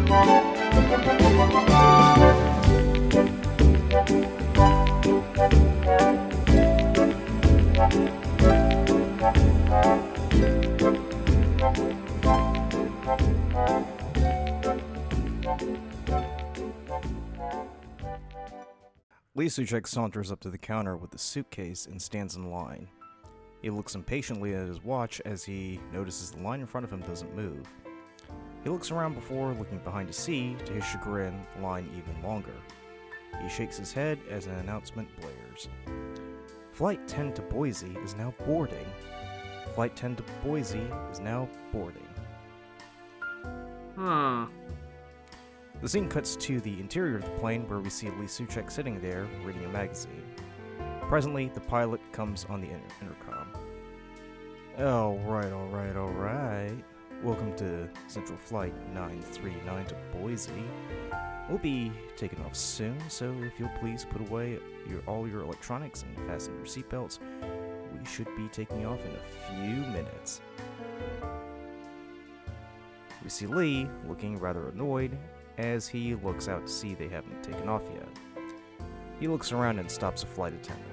Lee Suchek saunters up to the counter with the suitcase and stands in line. He looks impatiently at his watch as he notices the line in front of him doesn't move. He looks around before looking behind to see, to his chagrin, the line even longer. He shakes his head as an announcement blares. Flight 10 to Boise is now boarding. Flight 10 to Boise is now boarding. The scene cuts to the interior of the plane where we see Lee Suchek sitting there reading a magazine. Presently, the pilot comes on the intercom. Alright. Welcome to Central Flight 939 to Boise. We'll be taking off soon, so if you'll please put away all your electronics and fasten your seatbelts, we should be taking off in a few minutes. We see Lee looking rather annoyed as he looks out to see they haven't taken off yet. He looks around and stops a flight attendant.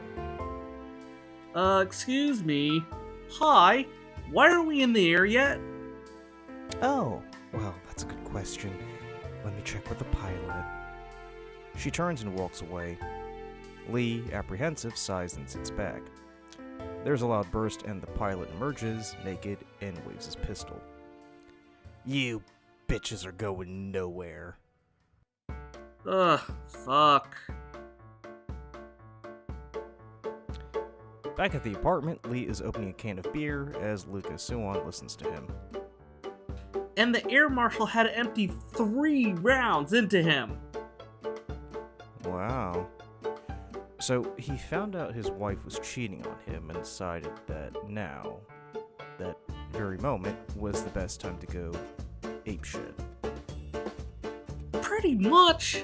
Excuse me. Hi, why aren't we in the air yet? Oh, well, that's a good question. Let me check with the pilot. She turns and walks away. Lee, apprehensive, sighs and sits back. There's a loud burst and the pilot emerges, naked, and waves his pistol. You bitches are going nowhere. Ugh, fuck. Back at the apartment, Lee is opening a can of beer as Luka Suwon listens to him. And the air marshal had to empty 3 rounds into him. Wow. So he found out his wife was cheating on him and decided that now, that very moment, was the best time to go apeshit. Pretty much.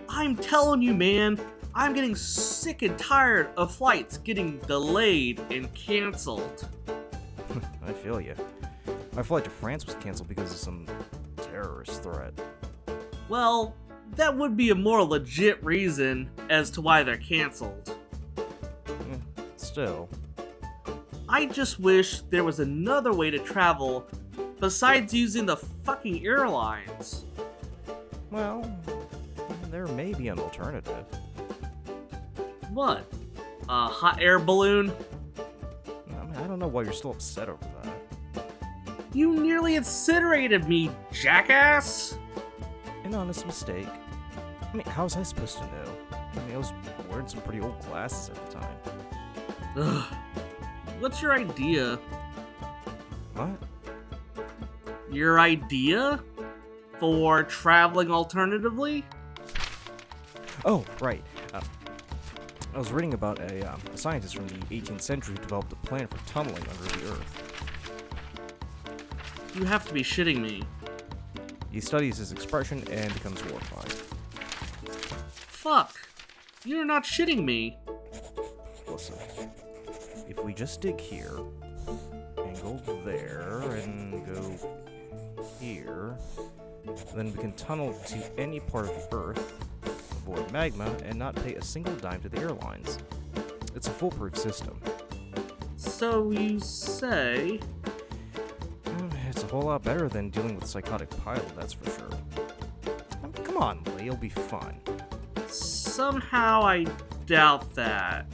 I'm telling you, man, I'm getting sick and tired of flights getting delayed and canceled. I feel ya. My flight to France was canceled because of some terrorist threat. Well, that would be a more legit reason as to why they're canceled. Still. I just wish there was another way to travel besides using the fucking airlines. Well, there may be an alternative. What? A hot air balloon? I don't know why you're still upset over that. You nearly incinerated me, jackass! An honest mistake. I mean, how was I supposed to know? I mean, I was wearing some pretty old glasses at the time. Ugh. What's your idea? What? Your idea? For traveling alternatively? Oh, right. I was reading about a scientist from the 18th century who developed a plan for tunneling under the Earth. You have to be shitting me. He studies his expression and becomes horrified. Fuck. You're not shitting me. Listen, if we just dig here, and go there, and go here, then we can tunnel to any part of the Earth, avoid magma, and not pay a single dime to the airlines. It's a foolproof system. So you say... It's a whole lot better than dealing with a psychotic pilot, that's for sure. Come on, Lee, it'll be fun. Somehow I doubt that.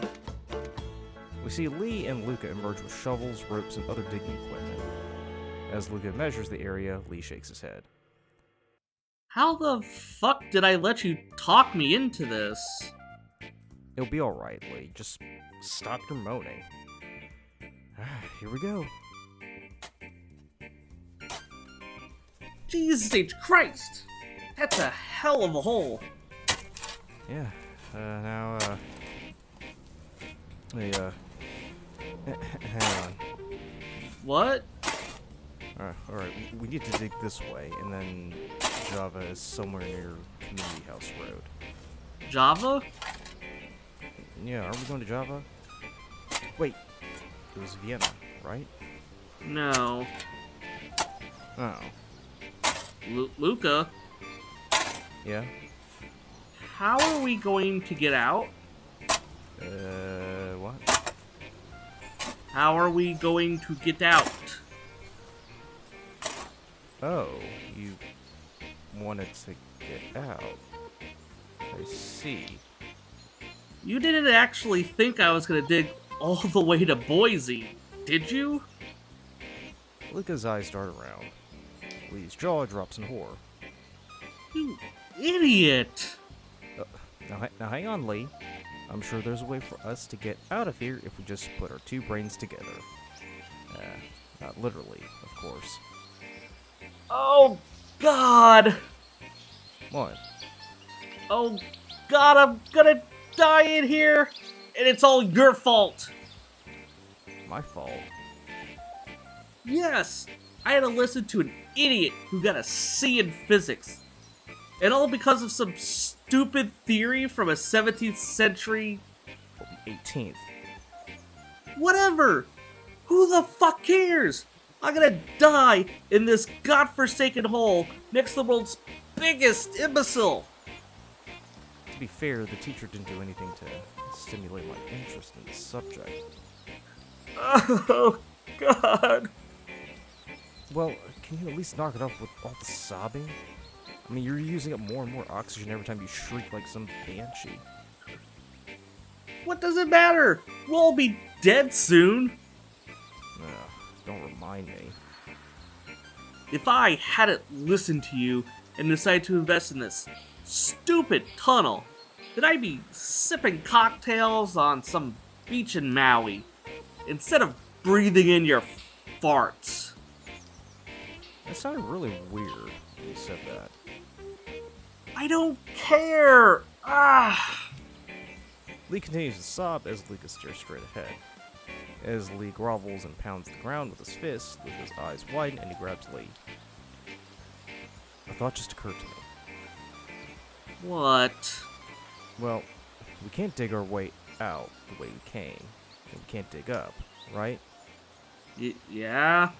We see Lee and Luka emerge with shovels, ropes, and other digging equipment. As Luka measures the area, Lee shakes his head. How the fuck did I let you talk me into this? It'll be alright, Lee. Just stop your moaning. Here we go. Jesus H. Christ! That's a hell of a hole. Yeah. Now, hang on. What? Alright, we need to dig this way, and then Java is somewhere near Community House Road. Java? Yeah, are we going to Java? Wait, it was Vienna, right? No. Oh. Luka? Yeah? How are we going to get out? What? How are we going to get out? Oh, you wanted to get out. I see. You didn't actually think I was gonna dig all the way to Boise, did you? Luka's eyes dart around. Lee's jaw drops in horror. You idiot! Now hang on, Lee. I'm sure there's a way for us to get out of here if we just put our two brains together. Not literally, of course. Oh, God! What? Oh, God, I'm gonna die in here! And it's all your fault! My fault? Yes! I had to listen to an idiot who got a C in physics. And all because of some stupid theory from a 17th century... 18th. Whatever! Who the fuck cares? I'm gonna die in this godforsaken hole next to the world's biggest imbecile! To be fair, the teacher didn't do anything to stimulate my interest in the subject. Oh, God. Well, can you at least knock it off with all the sobbing? I mean, you're using up more and more oxygen every time you shriek like some banshee. What does it matter? We'll all be dead soon. Ugh, don't remind me. If I hadn't listened to you and decided to invest in this stupid tunnel, then I'd be sipping cocktails on some beach in Maui instead of breathing in your farts. That sounded really weird when you said that. I don't care. Ah. Lee continues to sob as Luka stares straight ahead. As Lee grovels and pounds the ground with his fists, Luka's eyes widen and he grabs Lee. A thought just occurred to me. What? Well, we can't dig our way out the way we came. And we can't dig up, right? Yeah?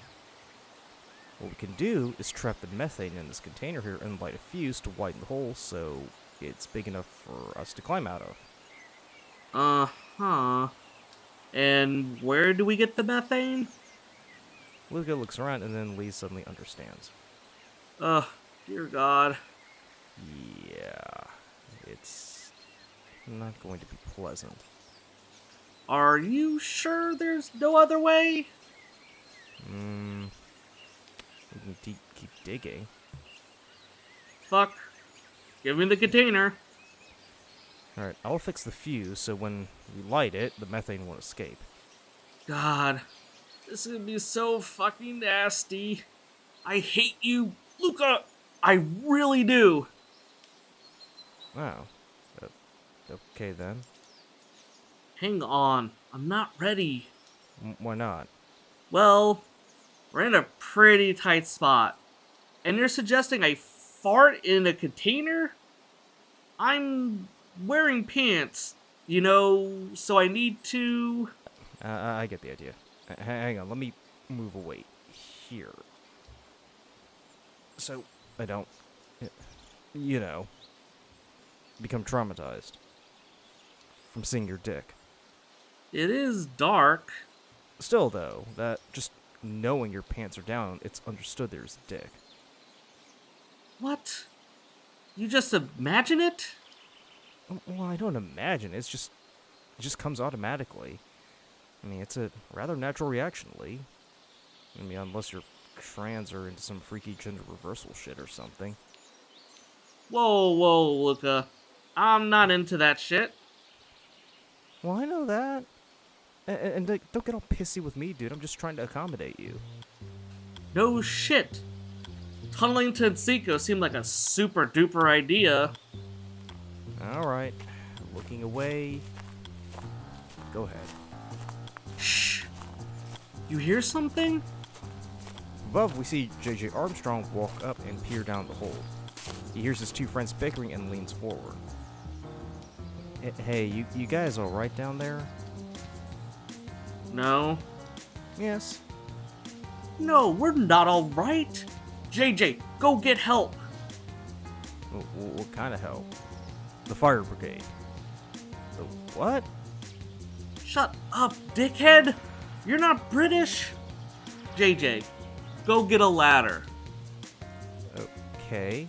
What we can do is trap the methane in this container here and light a fuse to widen the hole so it's big enough for us to climb out of. Uh-huh. And where do we get the methane? Luka looks around and then Lee suddenly understands. Dear God. Yeah, it's not going to be pleasant. Are you sure there's no other way? We can keep digging. Fuck. Give me the container. Alright, I'll fix the fuse so when we light it, the methane won't escape. God. This is gonna be so fucking nasty. I hate you, Luka. I really do. Wow. Okay then. Hang on. I'm not ready. Why not? Well, we're in a pretty tight spot. And you're suggesting I fart in a container? I'm wearing pants, you know, so I need to... I get the idea. Hang on, let me move away here. So, I don't, you know, become traumatized from seeing your dick. It is dark. Still, though, that just knowing your pants are down, it's understood there's a dick. What? You just imagine it? Well, I don't imagine. It just comes automatically. I mean, it's a rather natural reaction, Lee. I mean, unless you're trans or into some freaky gender reversal shit or something. Whoa, Luka. I'm not into that shit. Well, I know that. And don't get all pissy with me, dude. I'm just trying to accommodate you. No shit. Tunneling to Enciko seemed like a super duper idea. Alright. Looking away. Go ahead. Shh. You hear something? Above, we see J.J. Armstrong walk up and peer down the hole. He hears his two friends bickering and leans forward. Hey, you guys alright down there? No. Yes. No, we're not alright. JJ, go get help. What kind of help? The fire brigade. The what? Shut up, dickhead! You're not British! JJ, go get a ladder. Okay.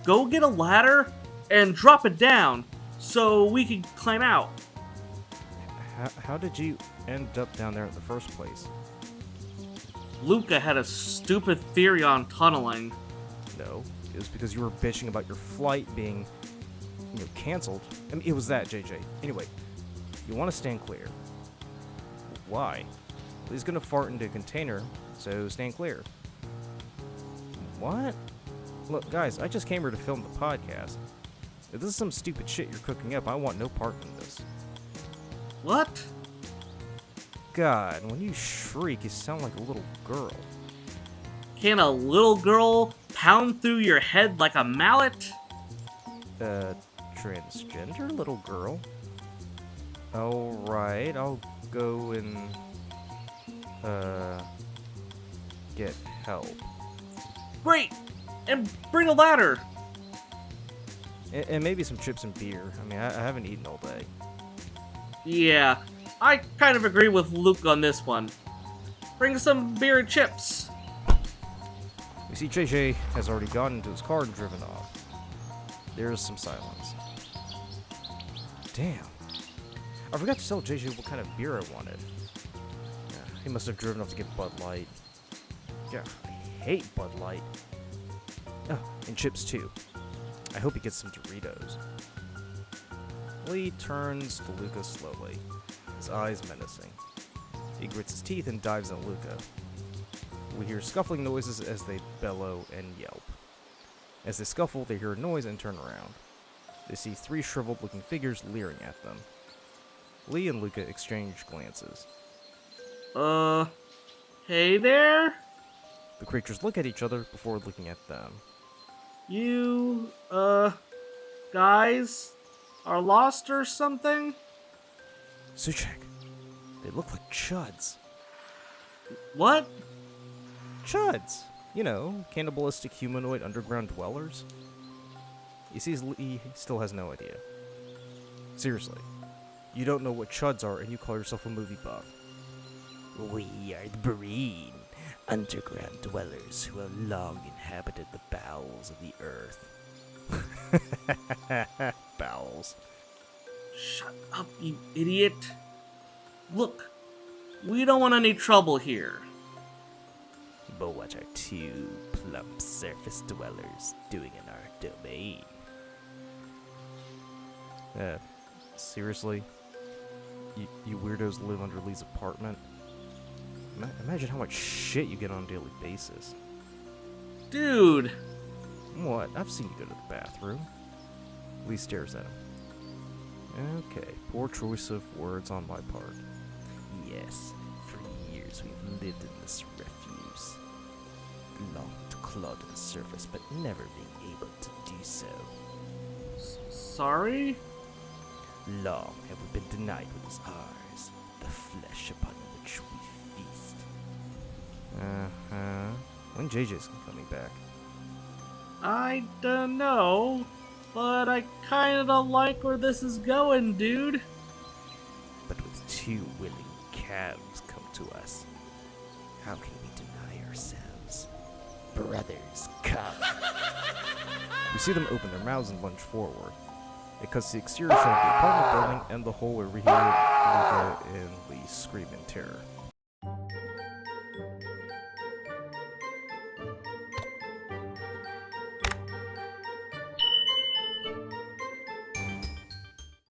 Go get a ladder and drop it down so we can climb out. How did you end up down there in the first place? Luka had a stupid theory on tunneling. No, it was because you were bitching about your flight being, canceled. I mean, it was that, JJ. Anyway, you want to stand clear. Why? Well, he's gonna fart into a container, so stand clear. What? Look, guys, I just came here to film the podcast. If this is some stupid shit you're cooking up, I want no part in this. What? God, when you shriek, you sound like a little girl. Can a little girl pound through your head like a mallet? Transgender little girl? Alright, I'll go and, get help. Great! And bring a ladder! And maybe some chips and beer. I mean, I haven't eaten all day. Yeah, I kind of agree with Luke on this one. Bring some beer and chips. We see JJ has already gotten into his car and driven off. There's some silence. Damn. I forgot to tell JJ what kind of beer I wanted. Yeah, he must have driven off to get Bud Light. Yeah, I hate Bud Light. Oh, and chips too. I hope he gets some Doritos. Lee turns to Luka slowly, his eyes menacing. He grits his teeth and dives on Luka. We hear scuffling noises as they bellow and yelp. As they scuffle, they hear a noise and turn around. They see three shriveled-looking figures leering at them. Lee and Luka exchange glances. Hey there? The creatures look at each other before looking at them. You, guys are lost or something? Suchek, they look like chuds. What? Chuds! You know, cannibalistic humanoid underground dwellers. He sees Lee still has no idea. Seriously, you don't know what chuds are and you call yourself a movie buff. We are the breed, underground dwellers who have long inhabited the bowels of the earth. Bowels. Shut up, you idiot. Look, we don't want any trouble here. But what are two plump surface dwellers doing in our domain? Seriously? You weirdos live under Lee's apartment? Imagine how much shit you get on a daily basis. Dude! What? I've seen you go to the bathroom. Lee stares at him. Okay, poor choice of words on my part. Yes, for years we've lived in this refuse. Longed to claw to the surface, but never being able to do so. Sorry? Long have we been denied what is ours, the flesh upon which we feast. When JJ's coming back? I don't know, but I kinda like where this is going, dude. But with two willing calves come to us, how can we deny ourselves? Brothers, come. We see them open their mouths and lunge forward. It cuts to the exterior shot of the apartment building and the hole where we hear Luka and Lee scream in terror.